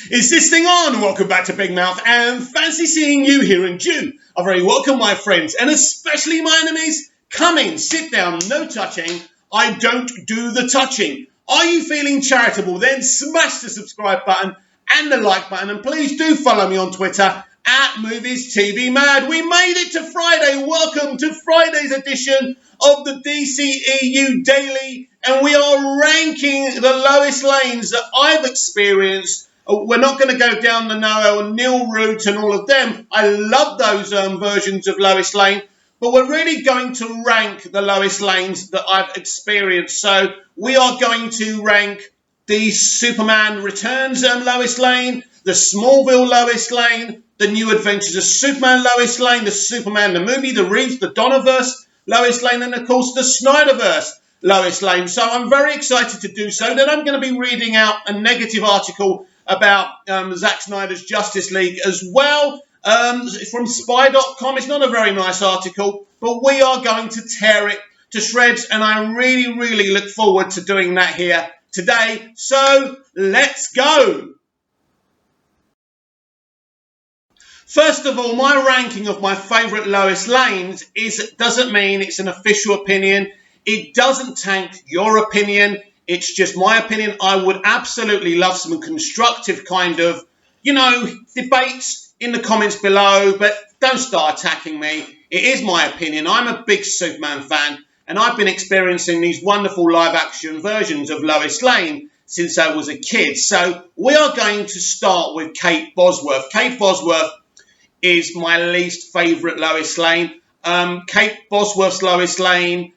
Is this thing on? Welcome back to Big Mouth, and fancy seeing you here in June. A very welcome, my friends, and especially my enemies. Come in, sit down, no touching. I don't do the touching. Are you feeling charitable? Then smash the subscribe button and the like button, and please do follow me on Twitter at Movies TV Mad. We made it to Friday. Welcome to Friday's edition of the dceu Daily, and we are ranking the lowest lanes that I've experienced. We're not going to go down the Noel and Neil route and all of them. I love those versions of Lowest Lane, but we're really going to rank the lowest lanes that I've experienced. So we are going to rank the Superman Returns lowest lane, the Smallville lowest lane, the New Adventures of Superman lowest lane, the Superman the movie, the Reeves, the Donnerverse lowest lane, and of course the Snyderverse lowest lane. So I'm very excited to do so. Then I'm going to be reading out a negative article about Zack Snyder's Justice League as well. It's from spy.com. It's not a very nice article, but we are going to tear it to shreds, and I really, really look forward to doing that here today. So let's go. First of all, my ranking of my favourite lowest lanes doesn't mean it's an official opinion. It doesn't tank your opinion. It's just my opinion. I would absolutely love some constructive kind of, debates in the comments below, but don't start attacking me. It is my opinion. I'm a big Superman fan, and I've been experiencing these wonderful live-action versions of Lois Lane since I was a kid. So we are going to start with Kate Bosworth. Kate Bosworth is my least favourite Lois Lane. Kate Bosworth's Lois Lane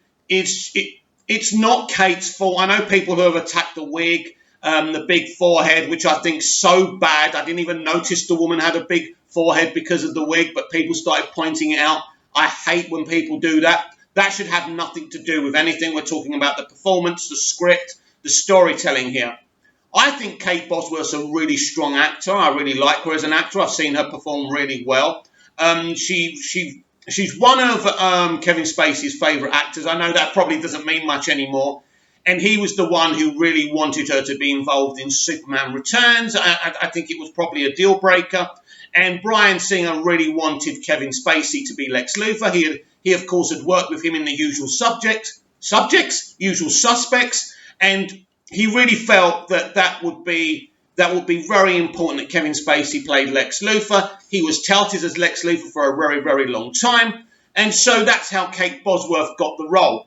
it's not Kate's fault. I know people who have attacked the wig, the big forehead, which I think is so bad. I didn't even notice the woman had a big forehead because of the wig, but people started pointing it out. I hate when people do that. That should have nothing to do with anything. We're talking about the performance, the script, the storytelling here. I think Kate Bosworth's a really strong actor. I really like her as an actor. I've seen her perform really well. She's one of Kevin Spacey's favourite actors. I know that probably doesn't mean much anymore. And he was the one who really wanted her to be involved in Superman Returns. I think it was probably a deal breaker. And Bryan Singer really wanted Kevin Spacey to be Lex Luthor. He of course, had worked with him in The Usual Usual Suspects. And he really felt that would be very important that Kevin Spacey played Lex Luthor. He was touted as Lex Luthor for a very, very long time. And so that's how Kate Bosworth got the role.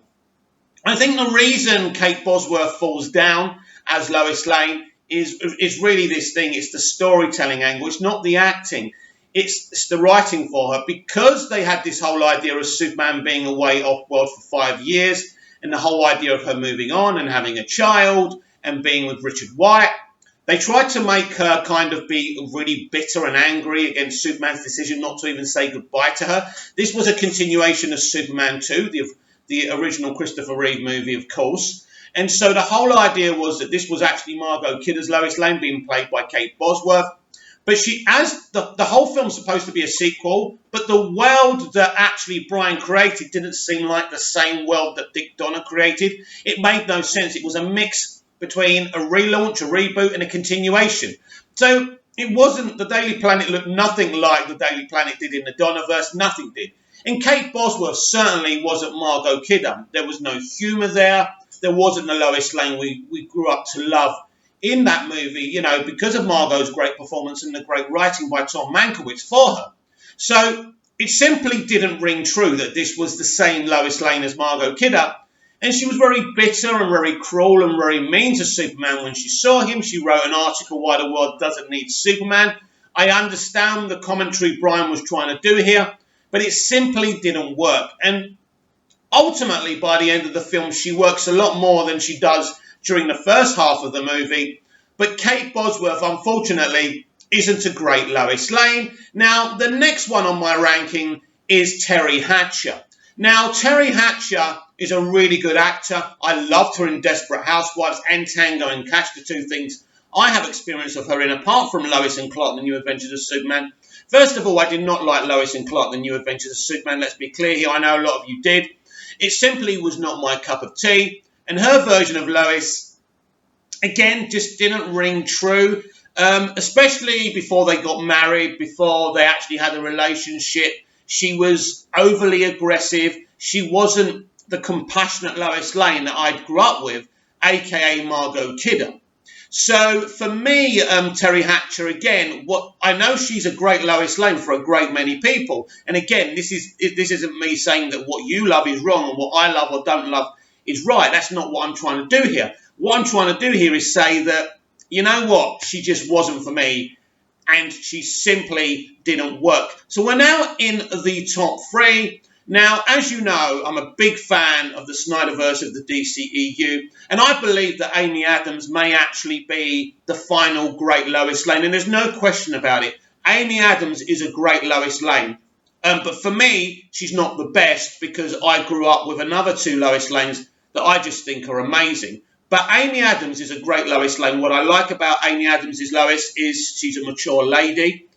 I think the reason Kate Bosworth falls down as Lois Lane is really this thing. It's the storytelling angle. It's not the acting. It's the writing for her. Because they had this whole idea of Superman being away off-world for 5 years, and the whole idea of her moving on and having a child and being with Richard White, they tried to make her kind of be really bitter and angry against Superman's decision not to even say goodbye to her. This was a continuation of Superman 2, the original Christopher Reeve movie, of course. And so the whole idea was that this was actually Margot Kidder's Lois Lane being played by Kate Bosworth. But the whole film's supposed to be a sequel, but the world that actually Bryan created didn't seem like the same world that Dick Donner created. It made no sense. It was a mix between a relaunch, a reboot, and a continuation. So it wasn't, the Daily Planet looked nothing like the Daily Planet did in the Donnerverse. Nothing did. And Kate Bosworth certainly wasn't Margot Kidder. There was no humour there. There wasn't the Lois Lane we grew up to love in that movie, because of Margot's great performance and the great writing by Tom Mankiewicz for her. So it simply didn't ring true that this was the same Lois Lane as Margot Kidder. And she was very bitter and very cruel and very mean to Superman when she saw him. She wrote an article, Why the World Doesn't Need Superman. I understand the commentary Bryan was trying to do here, but it simply didn't work. And ultimately, by the end of the film, she works a lot more than she does during the first half of the movie. But Kate Bosworth, unfortunately, isn't a great Lois Lane. Now, the next one on my ranking is Terry Hatcher. Now, Terry Hatcher is a really good actor. I loved her in Desperate Housewives and Tango and Cash, the two things I have experience of her in, apart from Lois and Clark, The New Adventures of Superman. First of all, I did not like Lois and Clark, The New Adventures of Superman. Let's be clear here. I know a lot of you did. It simply was not my cup of tea. And her version of Lois, again, just didn't ring true. especially before they got married, before they actually had a relationship. She was overly aggressive. She wasn't the compassionate Lois Lane that I grew up with, aka Margot Kidder. So for me, Terry Hatcher, again, what I know, she's a great Lois Lane for a great many people. And again, this isn't me saying that what you love is wrong and what I love or don't love is right. That's not what I'm trying to do here. What I'm trying to do here is say that, you know what, she just wasn't for me, and she simply didn't work. So we're now in the top three. Now, as you know, I'm a big fan of the Snyderverse of the DCEU, and I believe that Amy Adams may actually be the final great Lois Lane, and there's no question about it. Amy Adams is a great Lois Lane, but for me, she's not the best, because I grew up with another two Lois Lanes that I just think are amazing. But Amy Adams is a great Lois Lane. What I like about Amy Adams' Lois is she's a mature lady.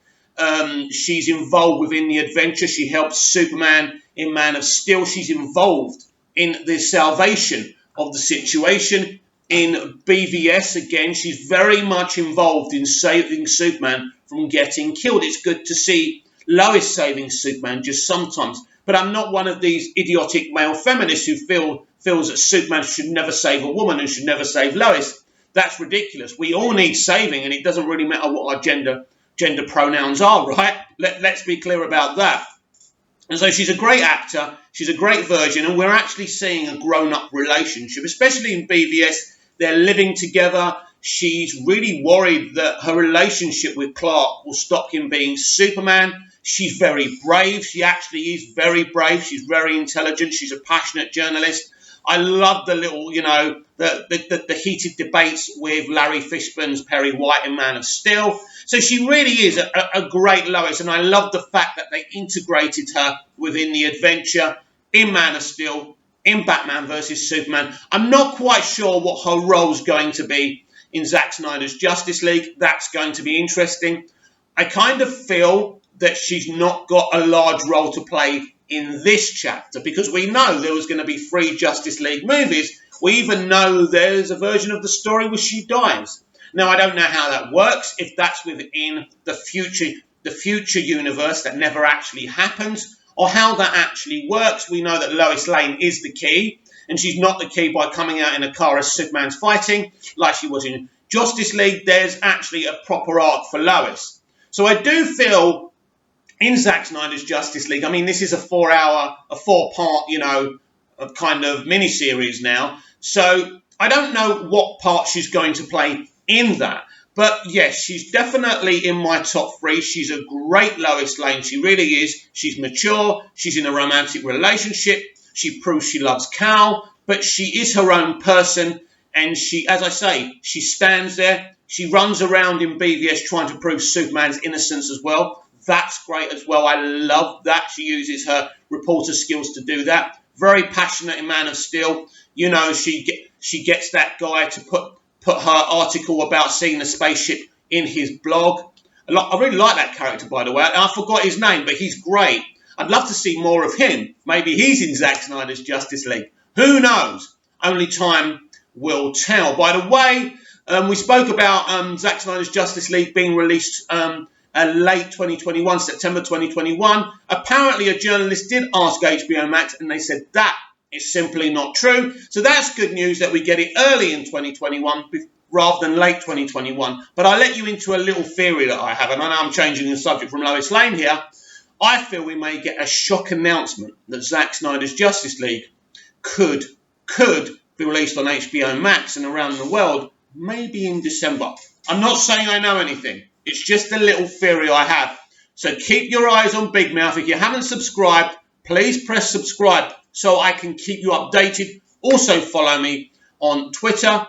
She's involved within the adventure. She helps Superman in Man of Steel. She's involved in the salvation of the situation. In BVS, again, she's very much involved in saving Superman from getting killed. It's good to see Lois saving Superman just sometimes. But I'm not one of these idiotic male feminists who feels that Superman should never save a woman and should never save Lois. That's ridiculous. We all need saving, and it doesn't really matter what our gender pronouns are, right? Let's be clear about that. And so she's a great actor, she's a great virgin, and we're actually seeing a grown-up relationship, especially in BVS. They're living together. She's really worried that her relationship with Clark will stop him being Superman. She's very brave. She actually is very brave. She's very intelligent. She's a passionate journalist. I love the little, the heated debates with Larry Fishburne's Perry White in Man of Steel. So she really is a great Lois, and I love the fact that they integrated her within the adventure in Man of Steel, in Batman versus Superman. I'm not quite sure what her role's going to be in Zack Snyder's Justice League. That's going to be interesting. I kind of feel that she's not got a large role to play in this chapter, because we know there was going to be 3 Justice League movies. We even know there's a version of the story where she dies. Now, I don't know how that works, if that's within the future universe that never actually happens, or how that actually works. We know that Lois Lane is the key, and she's not the key by coming out in a car as Superman's fighting, like she was in Justice League. There's actually a proper arc for Lois. So I do feel in Zack Snyder's Justice League, I mean, this is a 4-part, kind of miniseries now. So I don't know what part she's going to play in that. But yes, she's definitely in my top 3. She's a great Lois Lane. She really is. She's mature. She's in a romantic relationship. She proves she loves Cal, but she is her own person. And she, as I say, she stands there. She runs around in BVS trying to prove Superman's innocence as well. That's great as well. I love that. She uses her reporter skills to do that. Very passionate in Man of Steel. She gets that guy to put her article about seeing the spaceship in his blog. I really like that character, by the way. I forgot his name, but he's great. I'd love to see more of him. Maybe he's in Zack Snyder's Justice League. Who knows? Only time will tell. By the way, we spoke about Zack Snyder's Justice League being released late 2021, September 2021. Apparently, a journalist did ask HBO Max, and they said that is simply not true. So that's good news that we get it early in 2021 rather than late 2021. But I'll let you into a little theory that I have, and I know I'm changing the subject from Lois Lane here. I feel we may get a shock announcement that Zack Snyder's Justice League could be released on HBO Max and around the world, maybe in December. I'm not saying I know anything. It's just a little theory I have. So keep your eyes on Big Mouth. If you haven't subscribed, please press subscribe so I can keep you updated. Also follow me on Twitter.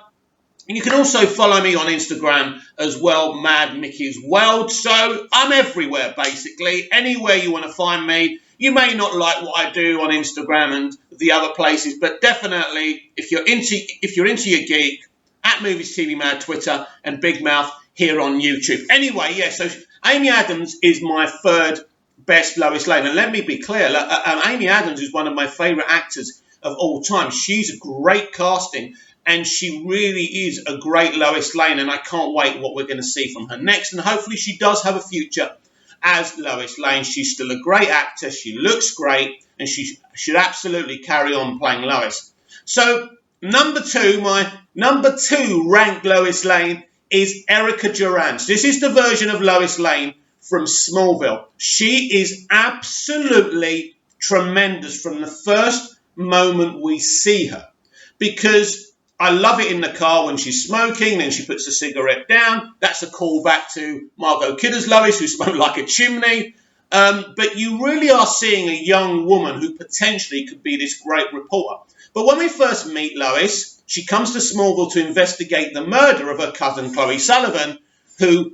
And you can also follow me on Instagram as well, Mad Mickey's World. So I'm everywhere, basically. Anywhere you want to find me. You may not like what I do on Instagram and the other places, but definitely, if you're into your geek, at Movies TV Mad Twitter and Big Mouth here on YouTube. Anyway, yeah, so Amy Adams is my 3rd best Lois Lane. And let me be clear, Amy Adams is one of my favourite actors of all time. She's a great casting. and she really is a great Lois Lane, and I can't wait what we're going to see from her next, and hopefully she does have a future as Lois Lane. She's still a great actor, she looks great, and she should absolutely carry on playing Lois. So my number two ranked Lois Lane is Erica Durance. This is the version of Lois Lane from Smallville. She is absolutely tremendous from the first moment we see her, because I love it in the car when she's smoking, then she puts the cigarette down. That's a callback to Margot Kidder's Lois, who smoked like a chimney. But you really are seeing a young woman who potentially could be this great reporter. But when we first meet Lois, she comes to Smallville to investigate the murder of her cousin Chloe Sullivan, who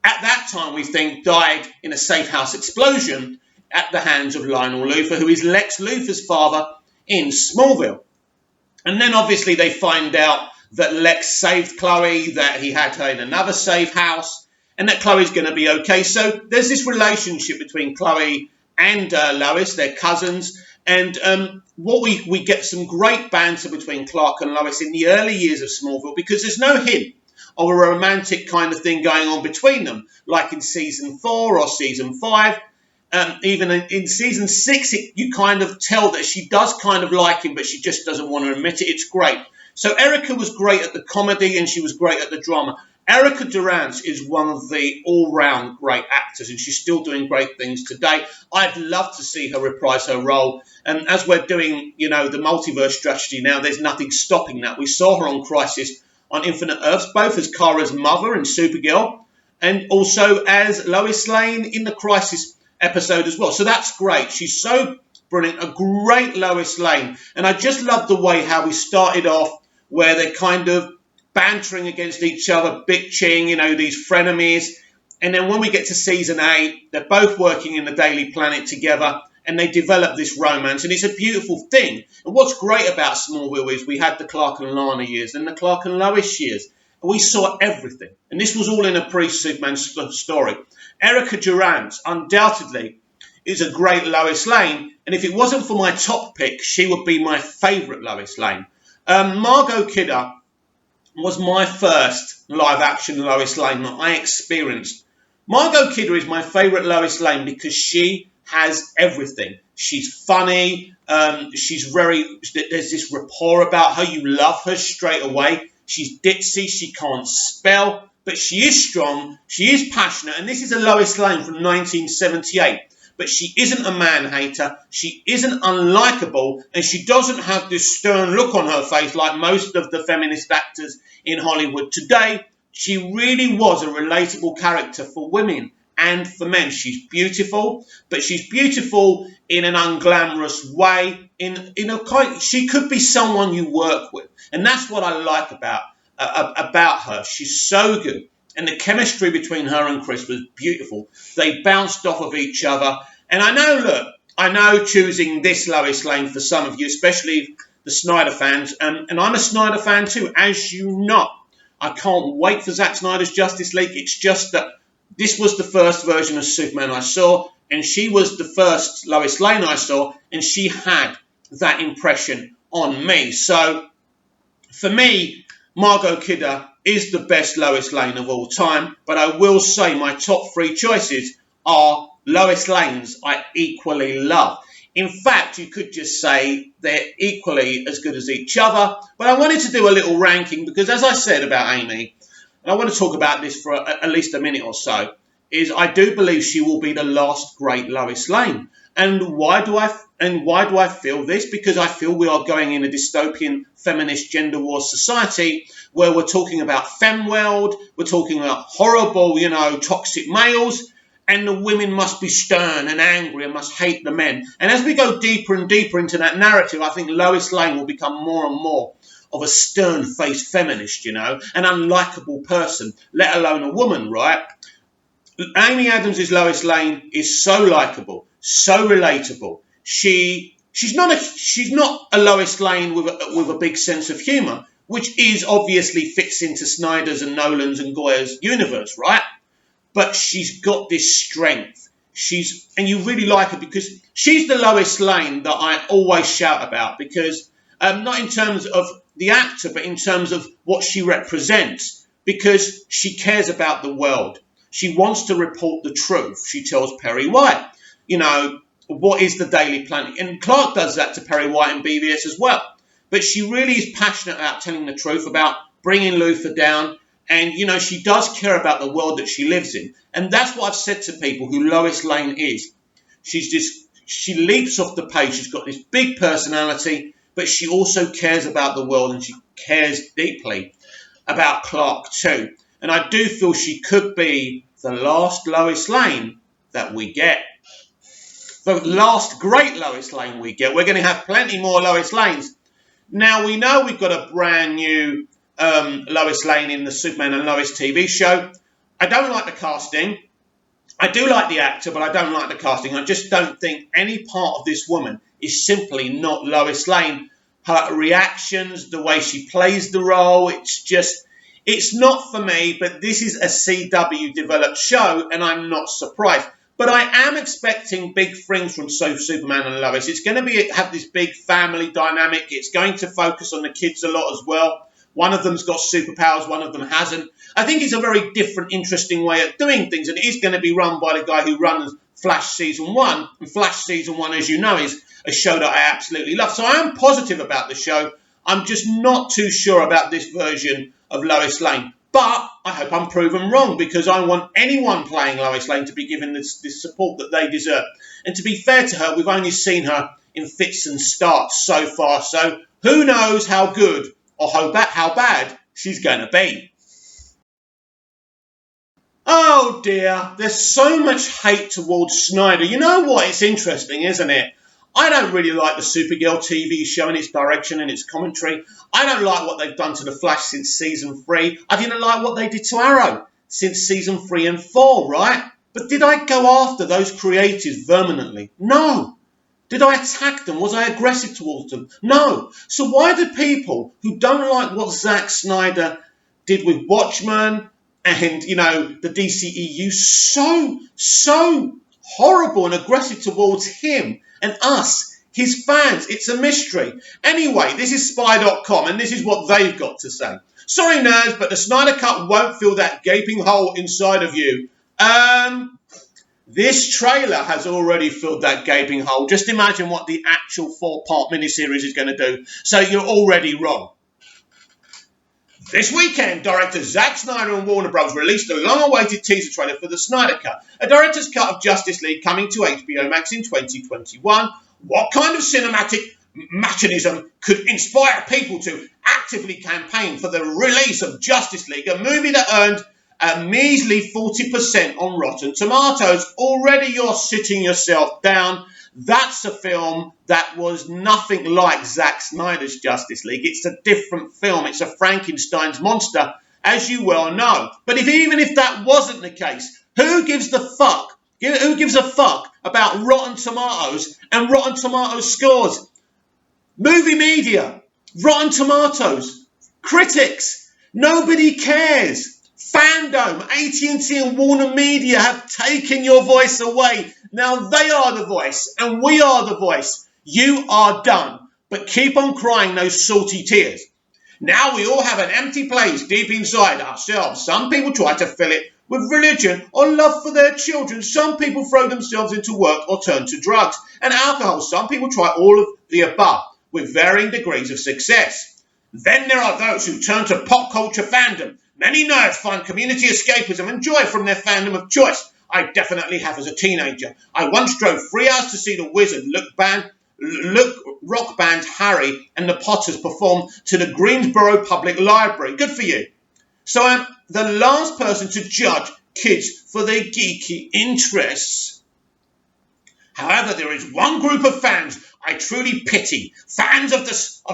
at that time we think died in a safe house explosion at the hands of Lionel Luthor, who is Lex Luthor's father in Smallville. And then obviously they find out that Lex saved Chloe, that he had her in another safe house, and that Chloe's going to be okay. So there's this relationship between Chloe and Lois, they're cousins, and we get some great banter between Clark and Lois in the early years of Smallville, because there's no hint of a romantic kind of thing going on between them, like in season 4 or season 5. Even in season 6, you kind of tell that she does kind of like him, but she just doesn't want to admit it. It's great. So Erica was great at the comedy, and she was great at the drama. Erica Durance is one of the all-round great actors, and she's still doing great things today. I'd love to see her reprise her role. And as we're doing, the multiverse strategy now, there's nothing stopping that. We saw her on Crisis on Infinite Earths, both as Kara's mother in Supergirl, and also as Lois Lane in the Crisis episode as well. So that's great. She's so brilliant, a great Lois Lane. And I just love the way how we started off, where they're kind of bantering against each other, bitching, these frenemies. And then when we get to season 8, they're both working in the Daily Planet together, and they develop this romance, and it's a beautiful thing. And what's great about Smallville is we had the Clark and Lana years, and the Clark and Lois years. We saw everything. And this was all in a pre-Superman story. Erica Durance, undoubtedly, is a great Lois Lane. And if it wasn't for my top pick, she would be my favourite Lois Lane. Margot Kidder was my first live-action Lois Lane that I experienced. Margot Kidder is my favourite Lois Lane because she has everything. She's funny. There's this rapport about her. You love her straight away. She's ditzy. She can't spell, but she is strong. She is passionate. And this is a Lois Lane from 1978. But she isn't a man-hater. She isn't unlikable. And she doesn't have this stern look on her face like most of the feminist actors in Hollywood today. She really was a relatable character for women and for men. She's beautiful, but she's beautiful in an unglamorous way. She could be someone you work with, and that's what I like about her. She's so good, and the chemistry between her and Chris was beautiful. They bounced off of each other, and I know choosing this Lois Lane for some of you, especially the Snyder fans, and I'm a Snyder fan too, as you know. I can't wait for Zack Snyder's Justice League. It's just that this was the first version of Superman I saw, and she was the first Lois Lane I saw, and she had that impression on me. So, for me, Margot Kidder is the best Lois Lane of all time, but I will say my top 3 choices are Lois Lanes I equally love. In fact, you could just say they're equally as good as each other, but I wanted to do a little ranking because, as I said about Amy, and I want to talk about this for at least a minute or so, is I do believe she will be the last great Lois Lane. And why do I feel this? Because I feel we are going in a dystopian feminist gender war society where we're talking about femworld, we're talking about horrible, toxic males, and the women must be stern and angry and must hate the men. And as we go deeper and deeper into that narrative, I think Lois Lane will become more and more of a stern-faced feminist, an unlikable person, let alone a woman, right? Amy Adams' Lois Lane is so likable, so relatable. She's not a Lois Lane with a big sense of humour, which is obviously fits into Snyder's and Nolan's and Goya's universe, right? But she's got this strength. And you really like her because she's the Lois Lane that I always shout about, because not in terms of the actor, but in terms of what she represents, because she cares about the world. She wants to report the truth. She tells Perry White, what is the Daily Planet? And Clark does that to Perry White and BVS as well. But she really is passionate about telling the truth, about bringing Luther down. And, she does care about the world that she lives in. And that's what I've said to people who Lois Lane is. She leaps off the page. She's got this big personality, but she also cares about the world, and she cares deeply about Clark too. And I do feel she could be the last Lois Lane that we get. The last great Lois Lane we get. We're going to have plenty more Lois Lanes. Now, we know we've got a brand new Lois Lane in the Superman and Lois TV show. I don't like the casting. I do like the actor, but I don't like the casting. I just don't think any part of this woman is simply not Lois Lane. Her reactions, the way she plays the role, it's not for me, but this is a CW developed show, and I'm not surprised. But I am expecting big things from Superman and Lois. It's going to have this big family dynamic. It's going to focus on the kids a lot as well. One of them's got superpowers, one of them hasn't. I think it's a very different, interesting way of doing things, and it is going to be run by the guy who runs Flash Season 1. And Flash Season 1, as you know, is a show that I absolutely love. So I am positive about the show. I'm just not too sure about this version of Lois Lane. But I hope I'm proven wrong, because I want anyone playing Lois Lane to be given this support that they deserve. And to be fair to her, we've only seen her in fits and starts so far. So who knows how good or how bad she's going to be. Oh dear, there's so much hate towards Snyder. You know what? It's interesting, isn't it? I don't really like the Supergirl TV show and its direction and its commentary. I don't like what they've done to The Flash since Season 3. I didn't like what they did to Arrow since Season 3 and 4, right? But did I go after those creators vehemently? No. Did I attack them? Was I aggressive towards them? No. So why do people who don't like what Zack Snyder did with Watchmen and, the DCEU so horrible and aggressive towards him and us, his fans? It's a mystery. Anyway, this is Spy.com, and this is what they've got to say. Sorry, nerds, but the Snyder Cut won't fill that gaping hole inside of you. This trailer has already filled that gaping hole. Just imagine what the actual 4-part miniseries is going to do. So you're already wrong. This weekend, director Zack Snyder and Warner Bros. Released a long-awaited teaser trailer for the Snyder Cut, a director's cut of Justice League coming to HBO Max in 2021. What kind of cinematic machinism could inspire people to actively campaign for the release of Justice League, a movie that earned a measly 40% on Rotten Tomatoes? Already you're sitting yourself down. That's a film that was nothing like Zack Snyder's Justice League. It's a different film. It's a Frankenstein's monster, as you well know. But even if that wasn't the case, who gives a fuck about Rotten Tomatoes and Rotten Tomatoes scores? Movie media, Rotten Tomatoes, critics, nobody cares. Fandom, AT&T and Warner Media have taken your voice away. Now they are the voice, and we are the voice. You are done, but keep on crying those salty tears. Now we all have an empty place deep inside ourselves. Some people try to fill it with religion or love for their children. Some people throw themselves into work or turn to drugs and alcohol. Some people try all of the above with varying degrees of success. Then there are those who turn to pop culture fandom. Many nerds find community escapism and joy from their fandom of choice. I definitely have as a teenager. I once drove 3 hours to see the Wizard rock band Harry and the Potters perform to the Greensboro Public Library. Good for you. So I'm the last person to judge kids for their geeky interests. However, there is one group of fans I truly pity. Fans of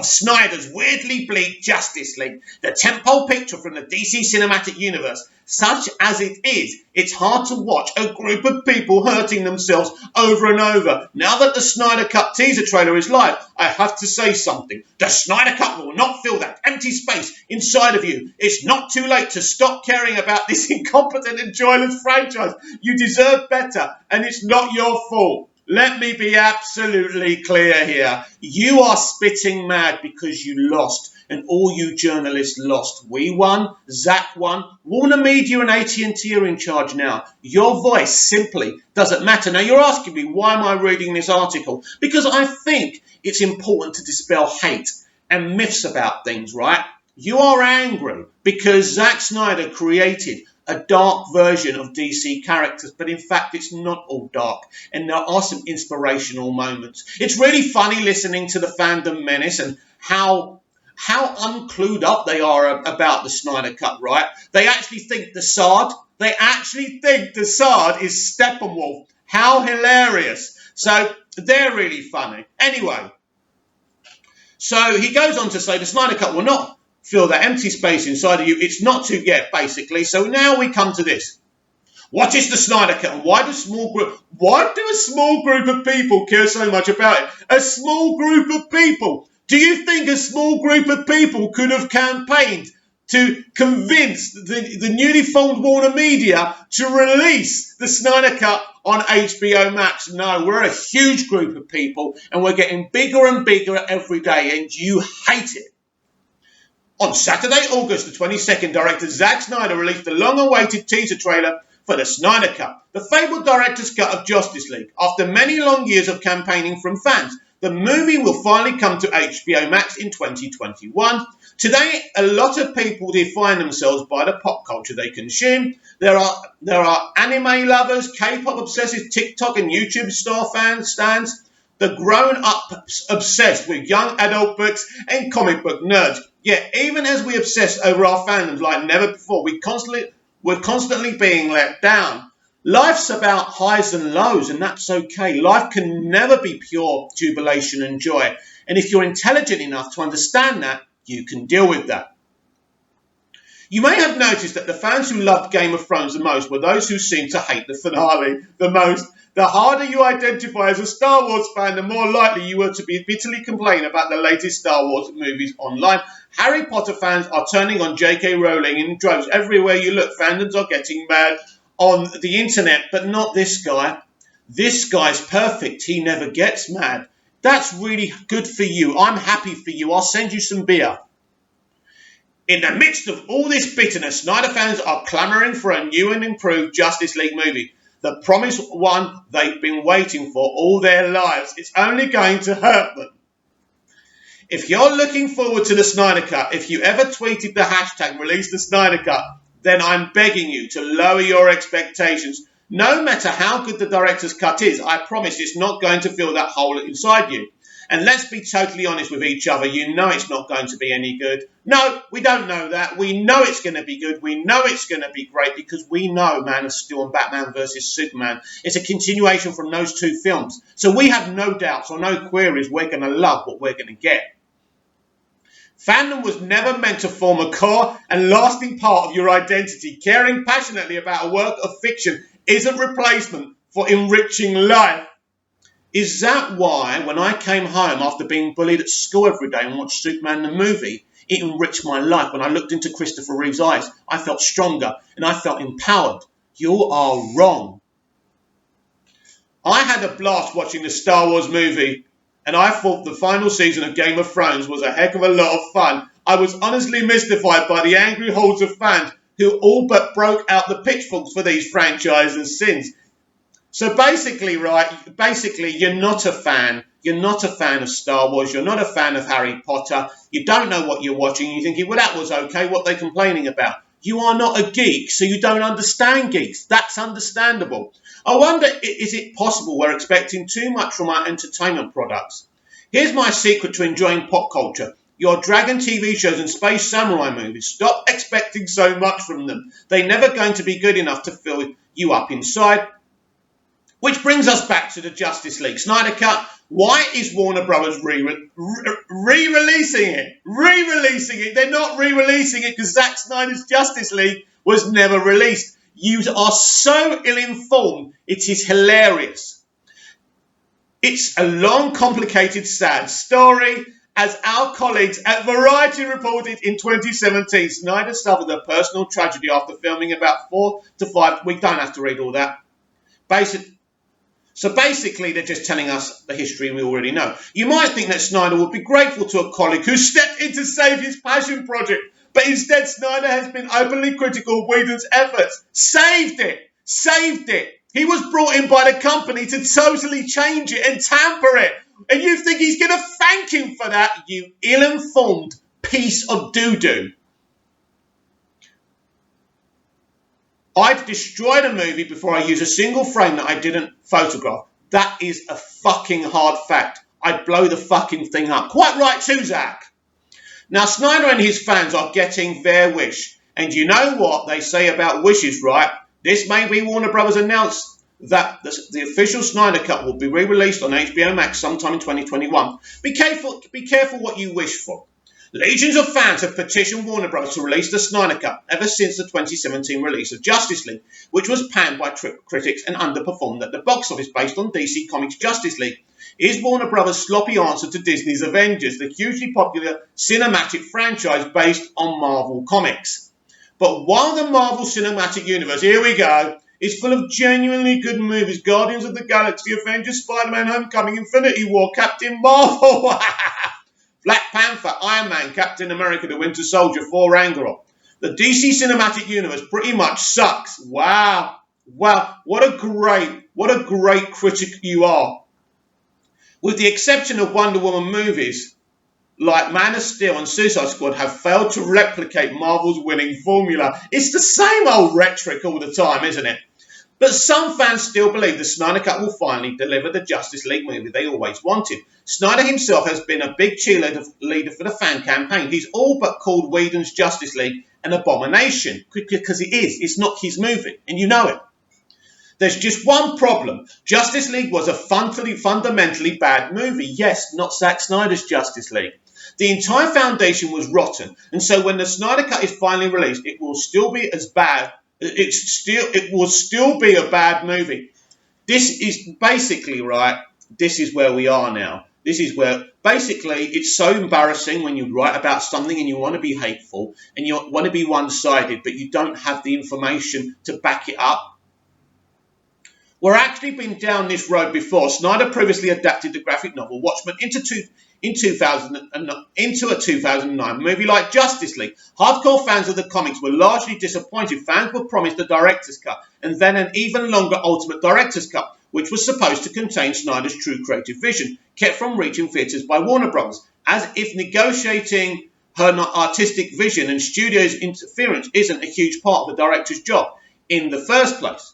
Snyder's weirdly bleak Justice League, the tentpole picture from the DC Cinematic Universe. Such as it is, it's hard to watch a group of people hurting themselves over and over. Now that the Snyder Cut teaser trailer is live, I have to say something. The Snyder Cut will not fill that empty space inside of you. It's not too late to stop caring about this incompetent and joyless franchise. You deserve better, and it's not your fault. let me be absolutely clear here. You are spitting mad because you lost, and all you journalists lost. We won, Zach won, Warner Media and AT&T are in charge now. Your voice simply doesn't matter. Now you're asking me, why am I reading this article? Because I think it's important to dispel hate and myths about things, right? You are angry because Zack Snyder created a dark version of DC characters, but in fact it's not all dark, and there are some inspirational moments. It's really funny listening to the fandom menace and how unclued up they are about the Snyder Cut, right? They actually think the Sard is Steppenwolf. How hilarious. So they're really funny. Anyway, so he goes on to say the Snyder Cut will not fill that empty space inside of you. It's not to get, basically. So now we come to this. What is the Snyder Cut, and why do a small group of people care so much about it? A small group of people. Do you think a small group of people could have campaigned to convince the newly formed Warner Media to release the Snyder Cut on HBO Max? No, we're a huge group of people, and we're getting bigger and bigger every day, and you hate it. On Saturday, August the 22nd, director Zack Snyder released the long-awaited teaser trailer for the Snyder Cut, the fabled director's cut of Justice League. After many long years of campaigning from fans, the movie will finally come to HBO Max in 2021. Today, a lot of people define themselves by the pop culture they consume. There are anime lovers, K-pop obsessive, TikTok and YouTube star stands, the grown-up obsessed with young adult books and comic book nerds. Yet, even as we obsess over our fandoms like never before, we're constantly being let down. Life's about highs and lows, and that's okay. Life can never be pure jubilation and joy. And if you're intelligent enough to understand that, you can deal with that. You may have noticed that the fans who loved Game of Thrones the most were those who seemed to hate the finale the most. The harder you identify as a Star Wars fan, the more likely you were to be bitterly complain about the latest Star Wars movies online. Harry Potter fans are turning on J.K. Rowling in droves. Everywhere you look, fandoms are getting mad on the internet, but not this guy. This guy's perfect. He never gets mad. That's really good for you. I'm happy for you. I'll send you some beer. In the midst of all this bitterness, Snyder fans are clamouring for a new and improved Justice League movie. The promised one they've been waiting for all their lives. It's only going to hurt them. If you're looking forward to the Snyder Cut, if you ever tweeted the hashtag release the Snyder Cut, then I'm begging you to lower your expectations. No matter how good the director's cut is, I promise it's not going to fill that hole inside you. And let's be totally honest with each other. You know it's not going to be any good. No, we don't know that. We know it's going to be good. We know it's going to be great because we know Man of Steel and Batman vs. Superman. It's a continuation from those two films. So we have no doubts or no queries. We're going to love what we're going to get. Fandom was never meant to form a core and lasting part of your identity. Caring passionately about a work of fiction isn't replacement for enriching life. Is that why, when I came home after being bullied at school every day and watched Superman the movie, it enriched my life? When I looked into Christopher Reeve's eyes, I felt stronger and I felt empowered. You are wrong. I had a blast watching the Star Wars movie, and I thought the final season of Game of Thrones was a heck of a lot of fun. I was honestly mystified by the angry hordes of fans who all but broke out the pitchforks for these franchises' sins. So basically, you're not a fan. You're not a fan of Star Wars. You're not a fan of Harry Potter. You don't know what you're watching. You're thinking, well, that was okay. What are they complaining about? You are not a geek, so you don't understand geeks. That's understandable. I wonder, is it possible we're expecting too much from our entertainment products? Here's my secret to enjoying pop culture. Your dragon TV shows and space samurai movies. Stop expecting so much from them. They're never going to be good enough to fill you up inside. Which brings us back to the Justice League Snyder Cut. Why is Warner Brothers re-releasing it? Re-releasing it. They're not re-releasing it because Zack Snyder's Justice League was never released. You are so ill-informed. It is hilarious. It's a long, complicated, sad story. As our colleagues at Variety reported in 2017, Snyder suffered a personal tragedy after filming about 4 to 5. We don't have to read all that. So basically, they're just telling us the history we already know. You might think that Snyder would be grateful to a colleague who stepped in to save his passion project, but instead Snyder has been openly critical of Whedon's efforts. Saved it! Saved it! He was brought in by the company to totally change it and tamper it. And you think he's going to thank him for that, you ill-informed piece of doo-doo. I'd destroy the movie before I use a single frame that I didn't photograph. That is a fucking hard fact. I'd blow the fucking thing up. Quite right too, Zach. Now, Snyder and his fans are getting their wish. And you know what they say about wishes, right? This may be Warner Brothers announced that the official Snyder Cut will be re-released on HBO Max sometime in 2021. Be careful what you wish for. Legions of fans have petitioned Warner Bros. To release the Snyder Cut ever since the 2017 release of Justice League, which was panned by critics and underperformed at the box office based on DC Comics' Justice League. Is Warner Bros.' sloppy answer to Disney's Avengers, the hugely popular cinematic franchise based on Marvel Comics. But while the Marvel Cinematic Universe, here we go, is full of genuinely good movies, Guardians of the Galaxy, Avengers, Spider-Man, Homecoming, Infinity War, Captain Marvel, Black Panther, Iron Man, Captain America, the Winter Soldier, Thor, Ragnarok. The DC Cinematic Universe pretty much sucks. Wow. Wow. What a great critic you are. With the exception of Wonder Woman movies, like Man of Steel and Suicide Squad have failed to replicate Marvel's winning formula. It's the same old rhetoric all the time, isn't it? But some fans still believe the Snyder Cut will finally deliver the Justice League movie they always wanted. Snyder himself has been a big cheerleader for the fan campaign. He's all but called Whedon's Justice League an abomination, because it is. It's not his movie, and you know it. There's just one problem. Justice League was a fundamentally bad movie. Yes, not Zack Snyder's Justice League. The entire foundation was rotten, and so when the Snyder Cut is finally released, it will still be as bad. It will still be a bad movie. This is basically, right, this is where we are now. This is where, basically, it's so embarrassing when you write about something and you want to be hateful and you want to be one-sided, but you don't have the information to back it up. We're actually been down this road before. Snyder previously adapted the graphic novel Watchmen into a 2009 movie like Justice League. Hardcore fans of the comics were largely disappointed. Fans were promised a director's cut and then an even longer ultimate director's cut, which was supposed to contain Snyder's true creative vision, kept from reaching theatres by Warner Bros., as if negotiating her artistic vision and studio's interference isn't a huge part of the director's job in the first place.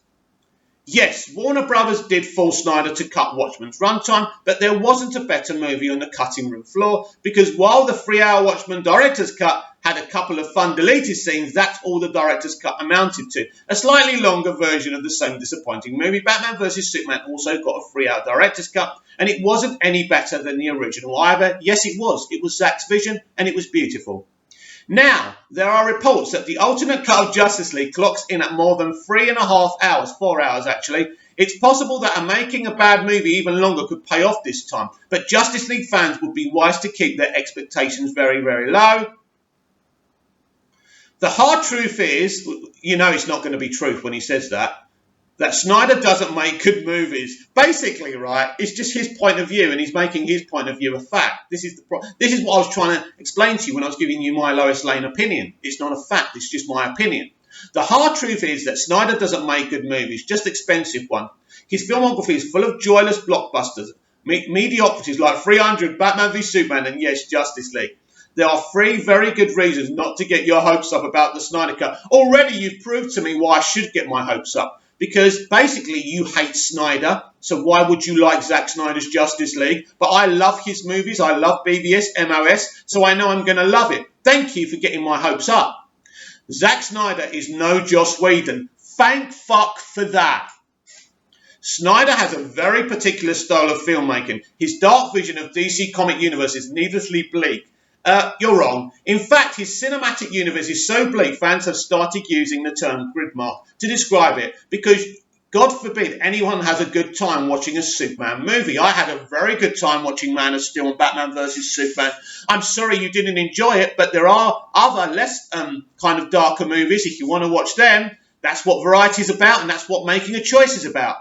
Yes, Warner Brothers did force Snyder to cut Watchmen's runtime, but there wasn't a better movie on the cutting room floor, because while the 3-hour Watchmen director's cut had a couple of fun deleted scenes, that's all the director's cut amounted to. A slightly longer version of the same disappointing movie, Batman vs Superman, also got a 3-hour director's cut, and it wasn't any better than the original either. Yes, it was. It was Zack's vision, and it was beautiful. Now, there are reports that the alternate cut of Justice League clocks in at more than 3.5 hours, 4 hours actually. It's possible that making a bad movie even longer could pay off this time, but Justice League fans would be wise to keep their expectations very, very low. The hard truth is, you know it's not going to be truth when he says that Snyder doesn't make good movies. Basically, right, it's just his point of view, and he's making his point of view a fact. This is what I was trying to explain to you when I was giving you my Lois Lane opinion. It's not a fact, it's just my opinion. The hard truth is that Snyder doesn't make good movies, just expensive ones. His filmography is full of joyless blockbusters, mediocrities like 300, Batman v Superman, and yes, Justice League. There are 3 very good reasons not to get your hopes up about the Snyder Cut. Already you've proved to me why I should get my hopes up. Because basically you hate Snyder, so why would you like Zack Snyder's Justice League? But I love his movies, I love BVS, MOS, so I know I'm going to love it. Thank you for getting my hopes up. Zack Snyder is no Joss Whedon. Thank fuck for that. Snyder has a very particular style of filmmaking. His dark vision of DC Comic Universe is needlessly bleak. You're wrong. In fact, his cinematic universe is so bleak, fans have started using the term gridmark to describe it, because God forbid anyone has a good time watching a Superman movie. I had a very good time watching Man of Steel and Batman vs Superman. I'm sorry you didn't enjoy it, but there are other less kind of darker movies if you want to watch them. That's what variety is about, and that's what making a choice is about.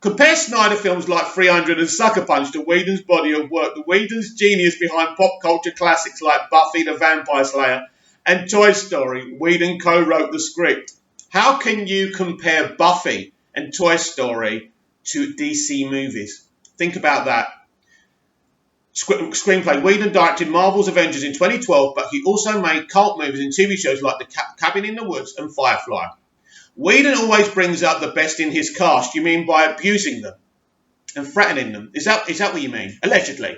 Compare Snyder films like 300 and Sucker Punch to Whedon's body of work, the Whedon's genius behind pop culture classics like Buffy the Vampire Slayer and Toy Story. Whedon co-wrote the script. How can you compare Buffy and Toy Story to DC movies? Think about that. Screenplay. Whedon directed Marvel's Avengers in 2012, but he also made cult movies and TV shows like The Cabin in the Woods and Firefly. Whedon always brings out the best in his cast. You mean by abusing them and threatening them? Is that what you mean? Allegedly.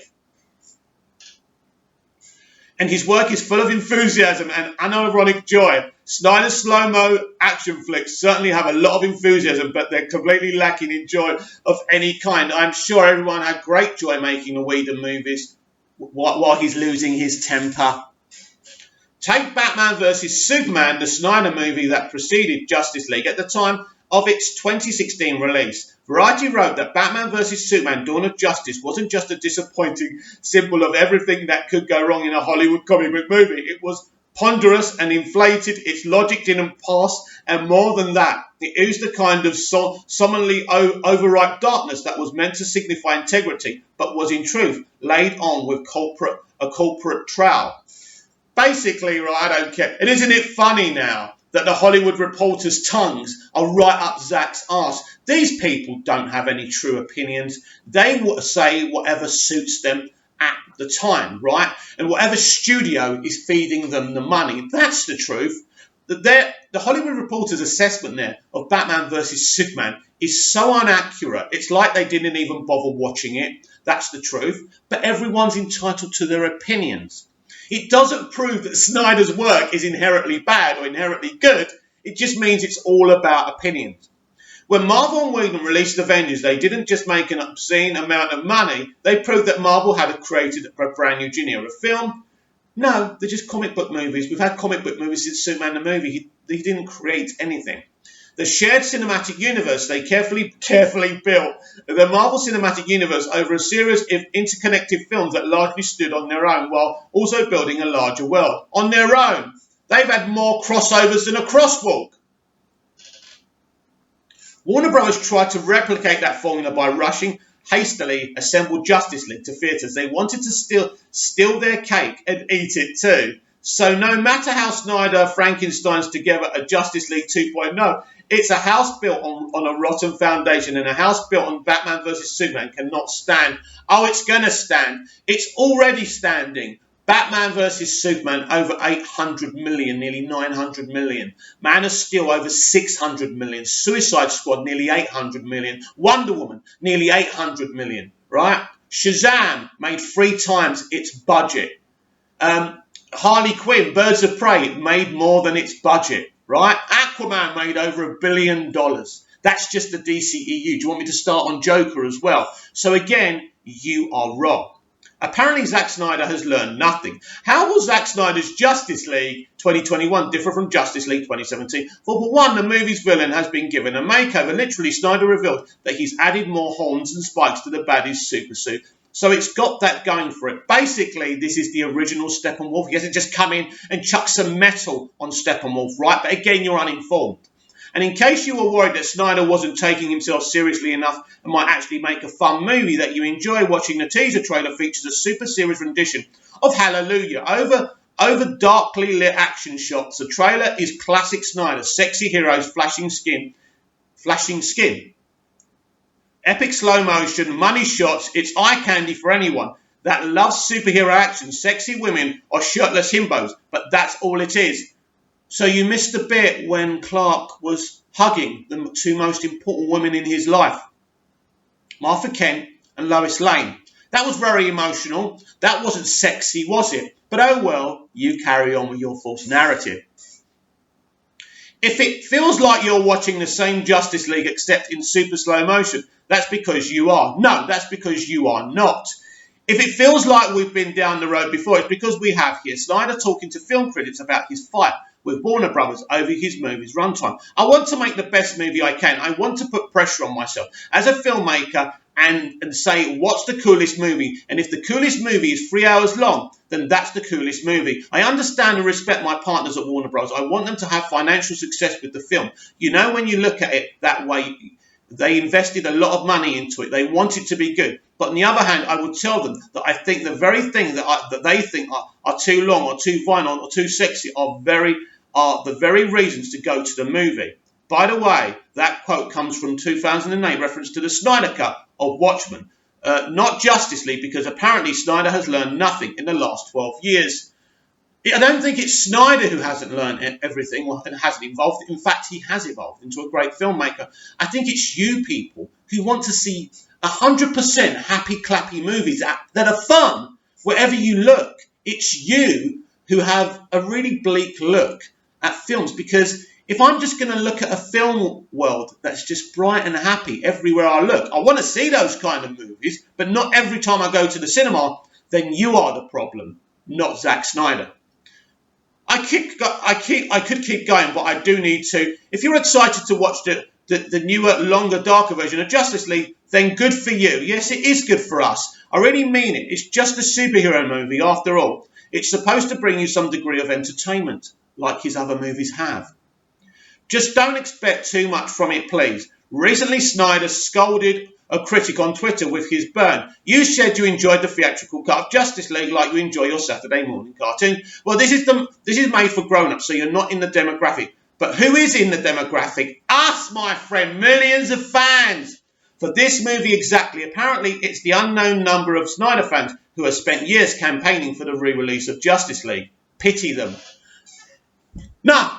And his work is full of enthusiasm and unironic joy. Snyder's slow-mo action flicks certainly have a lot of enthusiasm, but they're completely lacking in joy of any kind. I'm sure everyone had great joy making the Whedon movies while he's losing his temper. Take Batman vs. Superman, the Snyder movie that preceded Justice League at the time of its 2016 release. Variety wrote that Batman vs. Superman Dawn of Justice wasn't just a disappointing symbol of everything that could go wrong in a Hollywood comic book movie. It was ponderous and inflated, its logic didn't pass, and more than that, it oozed a kind of solemnly overripe darkness that was meant to signify integrity, but was in truth laid on with a culprit trowel. Basically, right, I don't care. And isn't it funny now that the Hollywood reporters' tongues are right up Zach's arse? These people don't have any true opinions. They say whatever suits them at the time, right? And whatever studio is feeding them the money. That's the truth. The Hollywood reporters' assessment there of Batman vs. Superman is so inaccurate. It's like they didn't even bother watching it. That's the truth. But everyone's entitled to their opinions. It doesn't prove that Snyder's work is inherently bad or inherently good. It just means it's all about opinions. When Marvel and Whedon released Avengers, they didn't just make an obscene amount of money. They proved that Marvel had created a brand new genre of film. No, they're just comic book movies. We've had comic book movies since Superman the movie. He didn't create anything. The shared cinematic universe they carefully built the Marvel Cinematic Universe over a series of interconnected films that largely stood on their own while also building a larger world. On their own, they've had more crossovers than a crosswalk. Warner Bros. Tried to replicate that formula by rushing hastily assembled Justice League to theatres. They wanted to steal their cake and eat it too. So no matter how Snyder Frankenstein's together a Justice League 2.0, it's a house built on a rotten foundation, and a house built on Batman vs. Superman cannot stand. Oh, it's going to stand. It's already standing. Batman vs. Superman over 800 million, nearly 900 million. Man of Steel over 600 million. Suicide Squad nearly 800 million. Wonder Woman nearly 800 million, right? Shazam made 3 times its budget. Harley Quinn, Birds of Prey, made more than its budget, right? Aquaman made over $1 billion. That's just the DCEU. Do you want me to start on Joker as well? So again, you are wrong. Apparently, Zack Snyder has learned nothing. How will Zack Snyder's Justice League 2021 differ from Justice League 2017? Well, for one, the movie's villain has been given a makeover. Literally, Snyder revealed that he's added more horns and spikes to the baddie's super suit. So it's got that going for it. Basically, this is the original Steppenwolf. He hasn't just come in and chucked some metal on Steppenwolf, right? But again, you're uninformed. And in case you were worried that Snyder wasn't taking himself seriously enough and might actually make a fun movie that you enjoy watching, the teaser trailer features a super serious rendition of Hallelujah. Over darkly lit action shots, the trailer is classic Snyder. Sexy heroes, flashing skin. Epic slow motion, money shots, it's eye candy for anyone that loves superhero action, sexy women or shirtless himbos, but that's all it is. So you missed the bit when Clark was hugging the 2 most important women in his life, Martha Kent and Lois Lane. That was very emotional. That wasn't sexy, was it? But oh well, you carry on with your false narrative. If it feels like you're watching the same Justice League except in super slow motion, that's because you are. No, that's because you are not. If it feels like we've been down the road before, it's because we have here. Snyder talking to film critics about his fight with Warner Brothers over his movie's runtime. I want to make the best movie I can. I want to put pressure on myself as a filmmaker and say, what's the coolest movie? And if the coolest movie is 3 hours long, then that's the coolest movie. I understand and respect my partners at Warner Bros. I want them to have financial success with the film. You know, when you look at it that way, They invested a lot of money into it. They want it to be good. But on the other hand, I would tell them that I think the very thing that they think are too long or too violent or too sexy are the very reasons to go to the movie. By the way, that quote comes from 2008, reference to the Snyder Cut of Watchmen, not Justice League, because apparently Snyder has learned nothing in the last 12 years. I don't think it's Snyder who hasn't learned everything and hasn't evolved. In fact, he has evolved into a great filmmaker. I think it's you people who want to see 100% happy, clappy movies that are fun wherever you look. It's you who have a really bleak look at films, because if I'm just going to look at a film world that's just bright and happy everywhere I look, I want to see those kind of movies, but not every time I go to the cinema, then you are the problem, not Zack Snyder. I could keep going, but I do need to. If you're excited to watch the newer, longer, darker version of Justice League, then good for you. Yes, it is good for us. I really mean it. It's just a superhero movie after all. It's supposed to bring you some degree of entertainment, like his other movies have. Just don't expect too much from it, please. Recently, Snyder scolded a critic on Twitter with his burn. You said you enjoyed the theatrical cut of Justice League like you enjoy your Saturday morning cartoon. Well, this is made for grown-ups, so you're not in the demographic. But who is in the demographic? Us, my friend, millions of fans. For this movie exactly, apparently it's the unknown number of Snyder fans who have spent years campaigning for the re-release of Justice League. Pity them. No,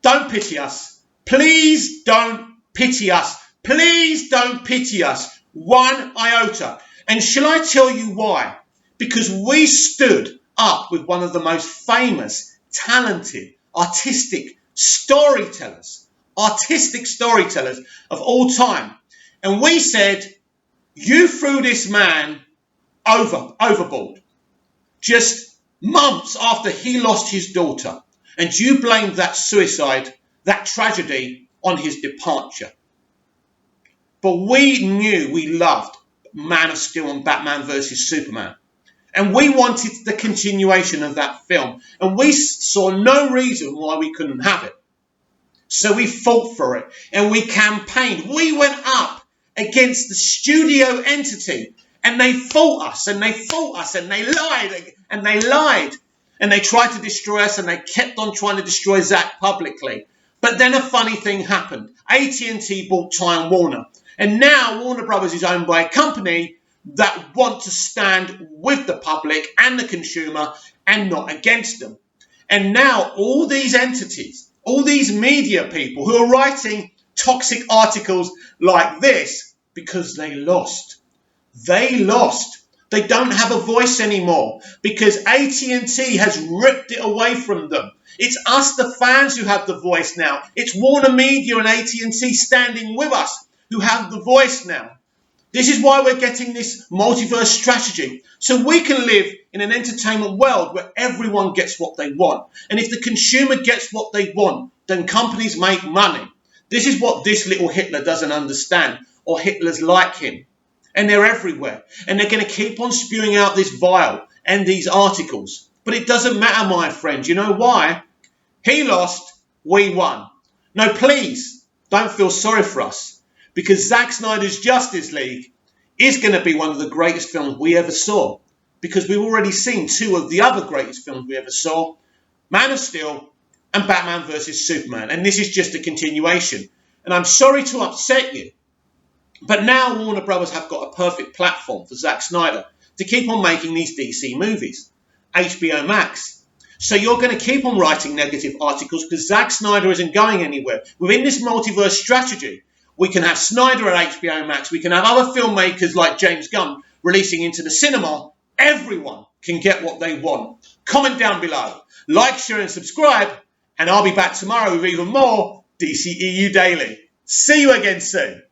don't pity us. Please don't pity us. Please don't pity us one iota. And shall I tell you why? Because we stood up with one of the most famous, talented, artistic storytellers of all time. And we said, you threw this man overboard just months after he lost his daughter. And you blamed that suicide, that tragedy, on his departure. But we knew we loved Man of Steel and Batman vs. Superman. And we wanted the continuation of that film. And we saw no reason why we couldn't have it. So we fought for it. And we campaigned. We went up against the studio entity. And they fought us. And they fought us. And they lied. And they lied. And they tried to destroy us. And they kept on trying to destroy Zack publicly. But then a funny thing happened. AT&T bought Time Warner. And now Warner Brothers is owned by a company that want to stand with the public and the consumer and not against them. And now all these entities, all these media people who are writing toxic articles like this because they lost. They lost. They don't have a voice anymore because AT&T has ripped it away from them. It's us, the fans, who have the voice now. It's Warner Media and AT&T standing with us who have the voice now. This is why we're getting this multiverse strategy. So we can live in an entertainment world where everyone gets what they want. And if the consumer gets what they want, then companies make money. This is what this little Hitler doesn't understand, or Hitlers like him. And they're everywhere. And they're going to keep on spewing out this vile and these articles. But it doesn't matter, my friend. You know why? He lost, we won. No, please, don't feel sorry for us. Because Zack Snyder's Justice League is going to be one of the greatest films we ever saw. Because we've already seen two of the other greatest films we ever saw. Man of Steel and Batman vs. Superman. And this is just a continuation. And I'm sorry to upset you. But now Warner Brothers have got a perfect platform for Zack Snyder to keep on making these DC movies. HBO Max. So you're going to keep on writing negative articles because Zack Snyder isn't going anywhere. Within this multiverse strategy, we can have Snyder at HBO Max. We can have other filmmakers like James Gunn releasing into the cinema. Everyone can get what they want. Comment down below. Like, share and subscribe. And I'll be back tomorrow with even more DCEU Daily. See you again soon.